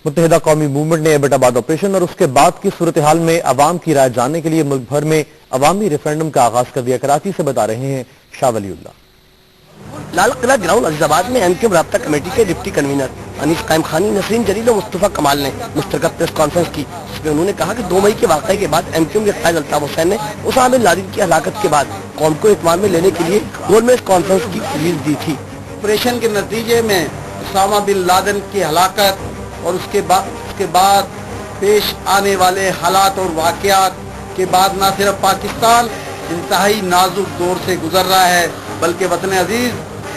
متحدہ قومی موومنٹ نے ایبٹ-آباد آپریشن اور اس کے بعد کی صورتحال میں عوام کی رائے جاننے کے لیے ملک بھر میں عوامی ریفرنڈم کا آغاز کر دیا۔ کراچی سے بتا رہے ہیں شاہ ولی اللہ۔ لال قلعہ گراؤنڈ عزیز آباد میں ایم کیو ایم رابطہ کمیٹی کے ڈپٹی کنوینر انیس قائم خانی، نسرین جلیل اور مصطفیٰ کمال نے مشترکہ پریس کانفرنس کی، جس میں انہوں نے کہا کہ 2 مئی کے واقعے کے بعد ایم کیو ایم کے قائد الطاف حسین نے اسامہ بن لادن کی ہلاکت کے بعد قوم کو اعتماد میں لینے کے لیے گول میز کانفرنس کی ریلیز دی تھی۔ آپریشن کے نتیجے میں اسامہ بن لادن کی ہلاکت اور اس کے بعد پیش آنے والے حالات اور واقعات کے بعد نہ صرف پاکستان انتہائی نازک دور سے گزر رہا ہے، بلکہ وطن عزیز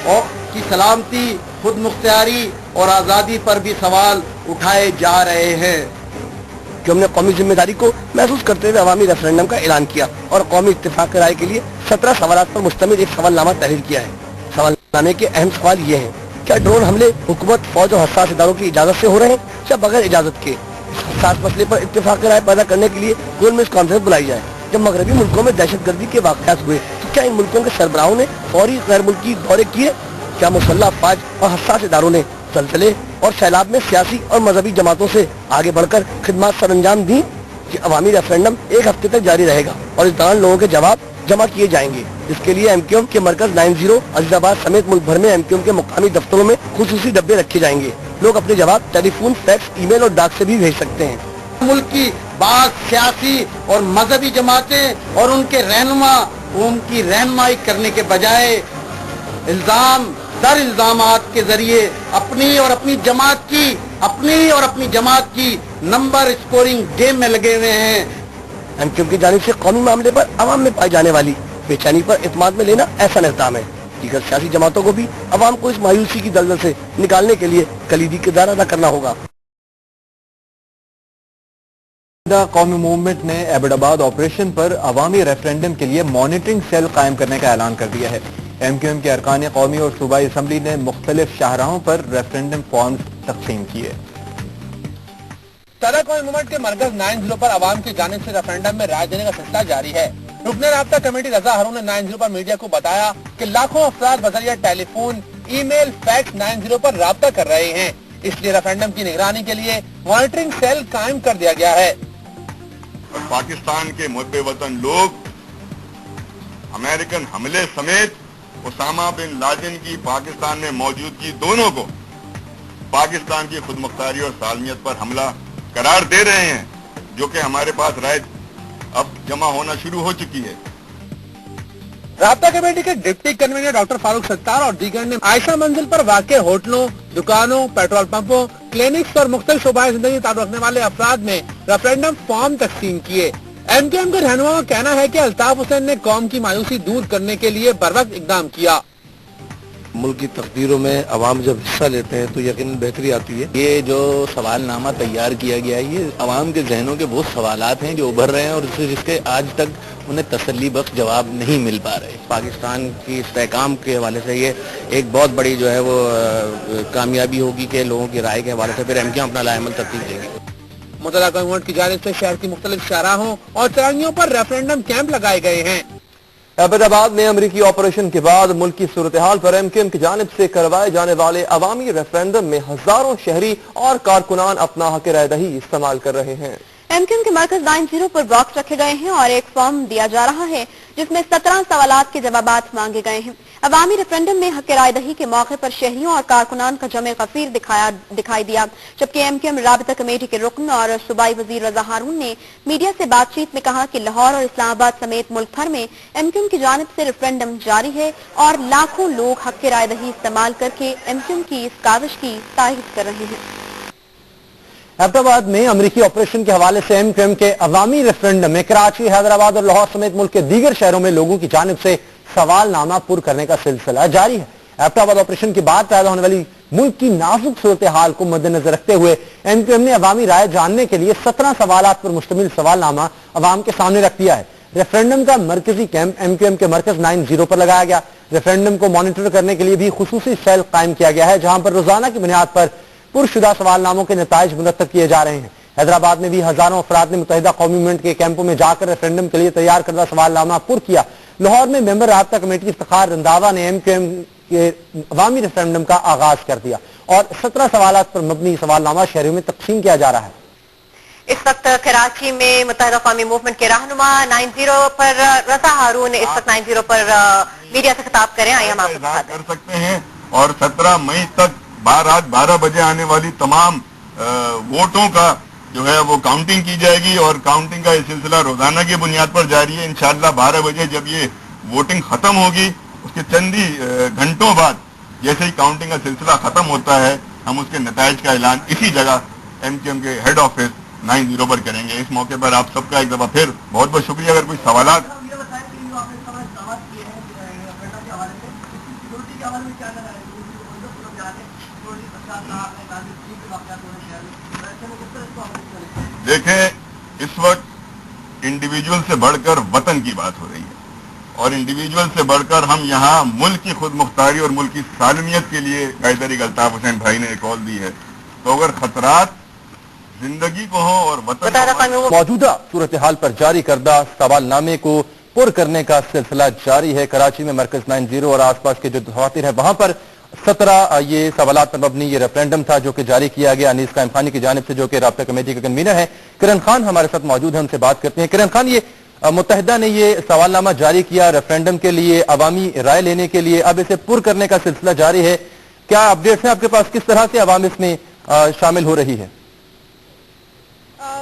اور کی سلامتی، خود مختاری اور آزادی پر بھی سوال اٹھائے جا رہے ہیں۔ کہ ہم نے قومی ذمہ داری کو محسوس کرتے ہوئے عوامی ریفرنڈم کا اعلان کیا اور قومی اتفاق رائے کے لیے 17 سوالات پر مشتمل ایک سوال نامہ تحریر کیا ہے۔ سوال نامے کے اہم سوال یہ ہیں: کیا ڈرون حملے حکومت، فوج اور حساس اداروں کی اجازت سے ہو رہے ہیں یا بغیر اجازت کے؟ اس حساس مسئلے پر اتفاق رائے پیدا کرنے کے لیے گول میز کانفرنس بلائی جائے۔ جب مغربی ملکوں میں دہشت گردی کے واقعات ہوئے تو کیا ان ملکوں کے سربراہوں نے فوری غیر ملکی دورے کیے؟ کیا مسلح افواج اور حساس اداروں نے زلزلے اور سیلاب میں سیاسی اور مذہبی جماعتوں سے آگے بڑھ کر خدمات سر انجام دیں؟ کہ عوامی ریفرنڈم 1 ہفتے تک جاری رہے گا اور اس دوران لوگوں کے جواب جمع کیے جائیں گے، جس کے لیے ایم کیو ایم کے مرکز 90 عزیز آباد سمیت ملک بھر میں ایم کیو ایم کے مقامی دفتروں میں خصوصی ڈبے رکھے جائیں گے۔ لوگ اپنے جواب ٹیلی فون، فیکس، ای میل اور ڈاک سے بھی بھیج سکتے ہیں۔ ملک کی بعض سیاسی اور مذہبی جماعتیں اور ان کے رہنما قوم کی رہنمائی کرنے کے بجائے الزام در الزامات کے ذریعے اپنی اور اپنی جماعت کی نمبر اسکورنگ گیم میں لگے ہوئے ہیں۔ ایم کیو ایم کی جانب سے قومی معاملے پر عوام میں پائی جانے والی بے چینی پر اعتماد میں لینا ایسا نظام ہے۔ دیگر سیاسی جماعتوں کو بھی عوام کو اس مایوسی کی دلدل سے نکالنے کے لیے کلیدی کردار ادا کرنا ہوگا۔ متحدہ قومی موومنٹ نے ایبٹ-آباد آپریشن پر عوامی ریفرنڈم کے لیے مانیٹرنگ سیل قائم کرنے کا اعلان کر دیا ہے۔ ایم کیو ایم کے ارکان قومی اور صوبائی اسمبلی نے مختلف شاہراہوں پر ریفرنڈم فارمز تقسیم کیے۔ متحدہ قومی موومنٹ کے مرکز 90 پر عوام کی جانب سے ریفرنڈم میں رائے دینے کا سلسلہ جاری ہے۔ رکن رابطہ کمیٹی رضا ہارون نے 90 پر میڈیا کو بتایا کہ لاکھوں افراد بذریعہ ٹیلی فون، ای میل، فیکس 90 پر رابطہ کر رہے ہیں، اس لیے ریفرنڈم کی نگرانی کے لیے مانیٹرنگ سیل قائم کر دیا گیا ہے۔ پاکستان کے محب وطن لوگ امریکن حملے سمیت اسامہ بن لادن کی پاکستان میں موجودگی دونوں کو پاکستان کی خود مختاری اور سالمیت پر حملہ قرار دے رہے ہیں، جو کہ ہمارے پاس رائے اب جمع ہونا شروع ہو چکی ہے۔ رابطہ کمیٹی کے deputy convener doctor Farooq Sattar اور دیگر نے عائشہ منزل پر واقع ہوٹلوں، دکانوں، پیٹرول پمپوں، کلینکس اور مختلف شعبۂ زندگی تعلق رکھنے والے افراد میں ریفرنڈم فارم تقسیم کیے۔ ایم کیو ایم کے رہنما کا کہنا ہے کہ الطاف حسین نے قوم کی مایوسی دور کرنے کے لیے بروقت اقدام کیا۔ ملک کی تقدیروں میں عوام جب حصہ لیتے ہیں تو یقیناً بہتری آتی ہے۔ یہ جو سوال نامہ تیار کیا گیا ہے یہ عوام کے ذہنوں کے وہ سوالات ہیں جو ابھر رہے ہیں اور جس کے آج تک انہیں تسلی بخش جواب نہیں مل پا رہے۔ پاکستان کی استحکام کے حوالے سے یہ ایک بہت بڑی جو ہے وہ کامیابی ہوگی کہ لوگوں کی رائے کے حوالے سے پھر ایم کیو ایم اپنا لائحہ عمل ترتیب دے گی۔ متحدہ قومی موومنٹ کی جانب سے شہر کی مختلف شاہراہوں اور چوراہیوں پر ریفرنڈم کیمپ لگائے گئے ہیں۔ ایبٹ-آباد میں امریکی آپریشن کے بعد ملک کی صورتحال پر ایم کیو ایم کی جانب سے کروائے جانے والے عوامی ریفرنڈم میں ہزاروں شہری اور کارکنان اپنا حق رائے دہی استعمال کر رہے ہیں۔ ایم کیو ایم کے مرکز 90 پر باکس رکھے گئے ہیں اور ایک فارم دیا جا رہا ہے جس میں 17 سوالات کے جوابات مانگے گئے ہیں۔ عوامی ریفرنڈم میں حق رائے دہی کے موقع پر شہریوں اور کارکنان کا جمع غفیر دکھائی دیا، جبکہ ایم کیو ایم رابطہ کمیٹی کے رکن اور صوبائی وزیر رضا ہارون نے میڈیا سے بات چیت میں کہا کہ لاہور اور اسلام آباد سمیت ملک بھر میں ایم کیو ایم کی جانب سے ریفرنڈم جاری ہے اور لاکھوں لوگ حق رائے دہی استعمال کر کے ایم کیو ایم کی اس کاوش کی تائید کر رہے ہیں۔ ایبٹ-آباد میں امریکی آپریشن کے حوالے سے ایم کیو ایم کے عوامی ریفرنڈم میں کراچی، حیدرآباد اور لاہور سمیت ملک کے دیگر شہروں میں لوگوں کی جانب سے سوال نامہ پر کرنے کا سلسلہ جاری ہے۔ ایبٹ-آباد آپریشن کے بعد پیدا ہونے والی ملک کی نازک صورتحال کو مد نظر رکھتے ہوئے ایم کیو ایم نے عوامی رائے جاننے کے لیے 17 سوالات پر مشتمل سوال نامہ عوام کے سامنے رکھ دیا ہے۔ ریفرنڈم کا مرکزی کیمپ ایم کیو ایم کے مرکز 90 پر لگایا گیا۔ ریفرنڈم کو مانیٹر کرنے کے لیے بھی خصوصی سیل قائم کیا گیا ہے، جہاں پر روزانہ کی بنیاد پر پرشدہ سوال ناموں کے نتائج مرتب کیے جا رہے ہیں۔ حیدرآباد میں بھی ہزاروں افراد نے متحدہ قومی موومنٹ کے کیمپوں میں جا کر ریفرنڈم کے لیے تیار کردہ سوال نامہ پر کیا۔ لاہور میں ممبر رابطہ کمیٹی افتخار رنداوا نے ایم کیو ایم کے عوامی ریفرنڈم کا آغاز کر دیا۔ और 17 सवालात पर मबनी सवालनामा शहरियों में तकसीम किया जा रहा है। इस वक्त कराची में मुत्तहिदा कौमी मूवमेंट के रहनुमा 90 पर रजा हारून इस वक्त 90 पर मीडिया से खिताब करें। आइए हम आपको कर सकते हैं और 17 मई तक रात 12 बजे आने वाली तमाम वोटों का जो है वो काउंटिंग की जाएगी और काउंटिंग का ये सिलसिला रोजाना की बुनियाद पर जारी है। इंशाअल्लाह 12 बजे जब ये वोटिंग खत्म होगी उसके चंद ही घंटों बाद जैसे ही काउंटिंग का सिलसिला खत्म होता है हम उसके नताइज का ऐलान इसी जगह MQM के हेड ऑफिस 90 पर करेंगे। इस मौके पर आप सबका एक दफा फिर बहुत बहुत शुक्रिया। अगर कोई सवालात देखें, इस वक्त इंडिविजुअल से बढ़कर वतन की बात हो रही है और इंडिविजुअल से बढ़कर हम यहाँ मुल्क की खुद मुख्तारी और मुल्क की सालमियत के लिए कायदरी अल्ताफ हुसैन भाई ने एक कॉल दी है। तो अगर खतरात जिंदगी को हो और वतन मौजूदा सूरत हाल पर जारी करदा सवालनामे को पुर करने का सिलसिला जारी है। कराची में मरकज 90 और आसपास के जो दफातर है वहां पर 17 ये सवालात पर मबनी ये रेफरेंडम था जो कि जारी किया गया अनीस कायम खानी की जानिब से, जो कि राब्ता कमेटी के कन्वीनर है। किरण खान हमारे साथ मौजूद है, उनसे बात करते हैं। किरण खान, ये मुत्तहिदा ने ये सवालनामा जारी किया रेफरेंडम के लिए, अवामी राय लेने के लिए, अब इसे पुर करने का सिलसिला जारी है। क्या अपडेट्स हैं आपके पास, किस तरह से अवाम इसमें शामिल हो रही है?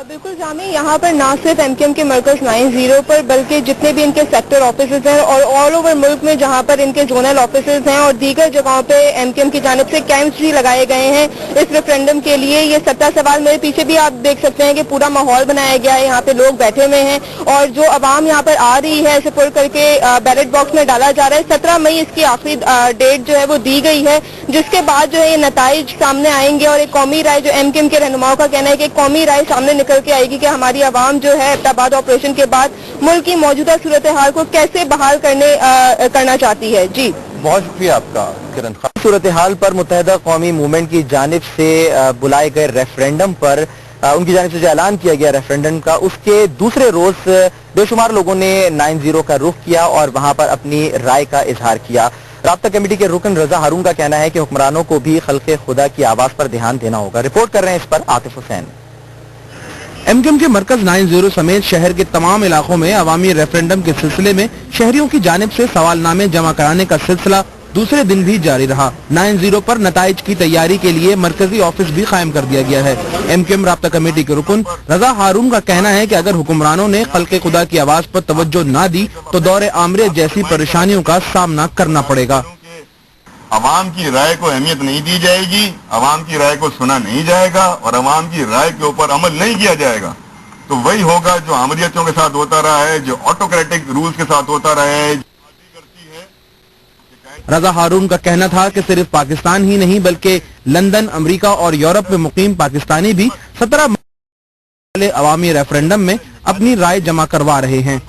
बिल्कुल जामी, यहाँ पर ना सिर्फ MQM के मरकज 90 पर बल्कि जितने भी इनके सेक्टर ऑफिसर्स हैं और ऑल ओवर मुल्क में जहाँ पर इनके जोनल ऑफिसर्स हैं और दीगर जगहों पे MQM की जानिब से कैंप्स भी लगाए गए हैं इस रेफरेंडम के लिए। ये 17 सवाल, मेरे पीछे भी आप देख सकते हैं कि पूरा माहौल बनाया गया है, यहाँ पे लोग बैठे हुए हैं और जो आवाम यहाँ पर आ रही है इसे पुर करके बैलेट बॉक्स में डाला जा रहा है। 17 मई इसकी आखिरी डेट जो है वो दी गई है, जिसके बाद जो है ये नताइज सामने आएंगे और एक कौमी राय, जो MQM के रहनुमाओं का कहना है कि कौमी राय सामने निकल के आएगी कि हमारी आवाम जो है एबटाबाद ऑपरेशन के बाद मुल्क की मौजूदा सूरत हाल को कैसे बहाल करना चाहती है। जी बहुत शुक्रिया आपका किरण खान। सूरत हाल पर मुत्तहिदा कौमी मूवमेंट की जानिब से बुलाए गए रेफरेंडम पर उनकी जानिब से जो ऐलान किया गया रेफरेंडम का, उसके दूसरे रोज बेशुमार लोगों ने 90 का रुख किया और वहां पर अपनी राय का इजहार किया। राब्ता कमेटी के रुकन रजा हारून का कहना है कि हुक्मरानों को भी खल्क़े खुदा की आवाज पर ध्यान देना होगा। रिपोर्ट कर रहे हैं इस पर आतिफ हुसैन। MQM के मरकज 90 समेत शहर के तमाम इलाकों में अवामी रेफरेंडम के सिलसिले में शहरियों की जानिब से सवालनामे जमा कराने का सिलसिला दूसरे दिन भी जारी रहा। 90 पर नताइज की तैयारी के लिए मरकजी ऑफिस भी कायम कर दिया गया है। MQM राब्ता कमेटी के रुकन रजा हारून का कहना है कि अगर हुक्मरानों ने खल्क़े खुदा की आवाज पर तवज्जो ना दी तो दौरे आमरे जैसी परेशानियों का सामना करना पड़ेगा। अवाम की राय को अहमियत नहीं दी जाएगी, अवाम की राय को सुना नहीं जाएगा और अवाम की राय के ऊपर अमल नहीं किया जाएगा तो वही होगा जो आमरीतियों के साथ होता रहा है, जो ऑटोक्रेटिक रूल्स के साथ होता रहा है। रजा हारून का कहना था कि सिर्फ पाकिस्तान ही नहीं बल्कि लंदन, अमेरिका और यूरोप में मुकीम पाकिस्तानी भी 17 वाले अवामी रेफरेंडम में अपनी राय जमा करवा रहे हैं।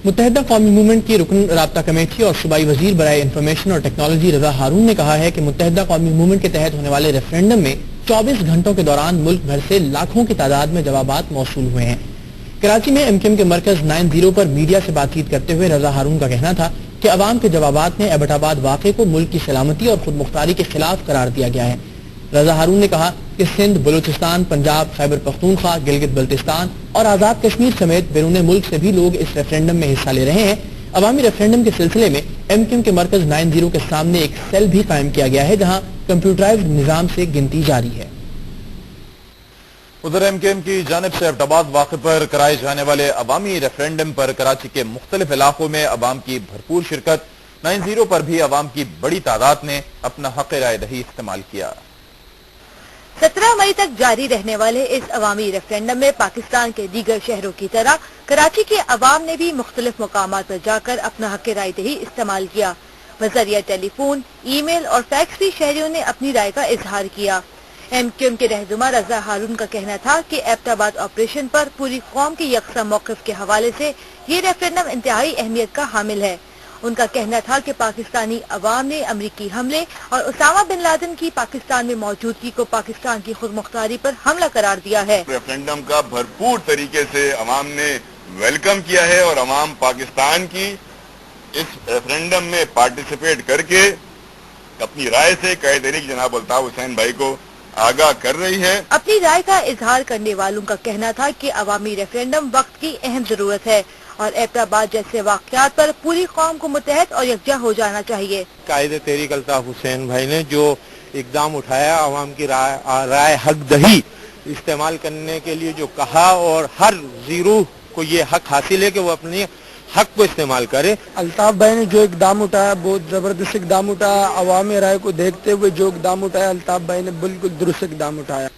मुत्तहिदा कौमी मूवमेंट की रुकन राब्ता कमेटी और सूबाई वजीर बराए इंफॉर्मेशन और टेक्नोलॉजी रजा हारून ने कहा है कि मुत्तहिदा कौमी मूवमेंट के तहत होने वाले रेफरेंडम में 24 घंटों के दौरान मुल्क भर से लाखों की तादाद में जवाबात मौसूल हुए हैं। कराची में MQM के मरकज 90 पर मीडिया से बातचीत करते हुए रजा हारून का कहना था कि अवाम के जवाबात ने एबटाबाद वाक़े को मुल्क की सलामती और खुद मुख्तारी के खिलाफ करार दिया गया है। रजा हारून ने कहा कि सिंध, बलूचिस्तान, पंजाब, खैबर पख्तूनख्वा, गिलगित बल्तिस्तान और आजाद कश्मीर समेत बैरून मुल्क से भी लोग इस रेफरेंडम में हिस्सा ले रहे हैं। अवामी रेफरेंडम के सिलसिले में MQM के मरकज 90 के सामने एक सेल भी कायम किया गया है जहां कंप्यूटराइज्ड निजाम से गिनती जारी है। उधर MQM की जानिब से एबटाबाद वाक़े पर कराए जाने वाले अवामी रेफरेंडम पर कराची के मुख्तलिफ इलाकों में अवाम की भरपूर शिरकत। 90 पर भी अवाम की बड़ी तादाद ने अपना हक़ राय दही इस्तेमाल किया। 17 मई तक जारी रहने वाले इस अवामी रेफरेंडम में पाकिस्तान के दीगर शहरों की तरह कराची के अवाम ने भी मुख्तलिफ मकामात पर जाकर अपना हक़ राय दही इस्तेमाल किया। बज़रिया टेलीफोन, ईमेल और फैक्स भी शहरियों ने अपनी राय का इजहार किया। MQM के रहनुमा रजा हारून का कहना था कि एबटाबाद ऑपरेशन पर पूरी कौम के यकसा मौक़िफ़ के हवाले से ये रेफरेंडम इंतहाई अहमियत का हामिल है। उनका कहना था कि पाकिस्तानी अवाम ने अमरीकी हमले और उसामा बिन लादेन की पाकिस्तान में मौजूदगी को पाकिस्तान की खुद मुख्तारी पर हमला करार दिया है। रेफरेंडम का भरपूर तरीके से अवाम ने वेलकम किया है और अवाम पाकिस्तान की इस रेफरेंडम में पार्टिसिपेट करके अपनी राय से कैद तहरीक जनाब अल्ताफ हुसैन भाई को आगाह कर रही है। अपनी राय का इजहार करने वालों का कहना था कि अवामी रेफरेंडम वक्त की अहम जरूरत है और एबटाबाद जैसे वाकयात पर पूरी कौम को मुतहद और यकजा हो जाना चाहिए। कैद तहरीक अल्ताफ हुसैन भाई ने जो इकदाम उठाया, अवाम की राय हक दही इस्तेमाल करने के लिए जो कहा और हर जीरो को ये हक हासिल है कि वो अपने हक को इस्तेमाल करे। अल्ताफ भाई ने जो इकदाम उठाया बहुत जबरदस्त इकदाम उठाया, अवामी राय को देखते हुए जो इकदाम उठाया अल्ताफ भाई ने बिल्कुल दुरुस्त इकदाम उठाया।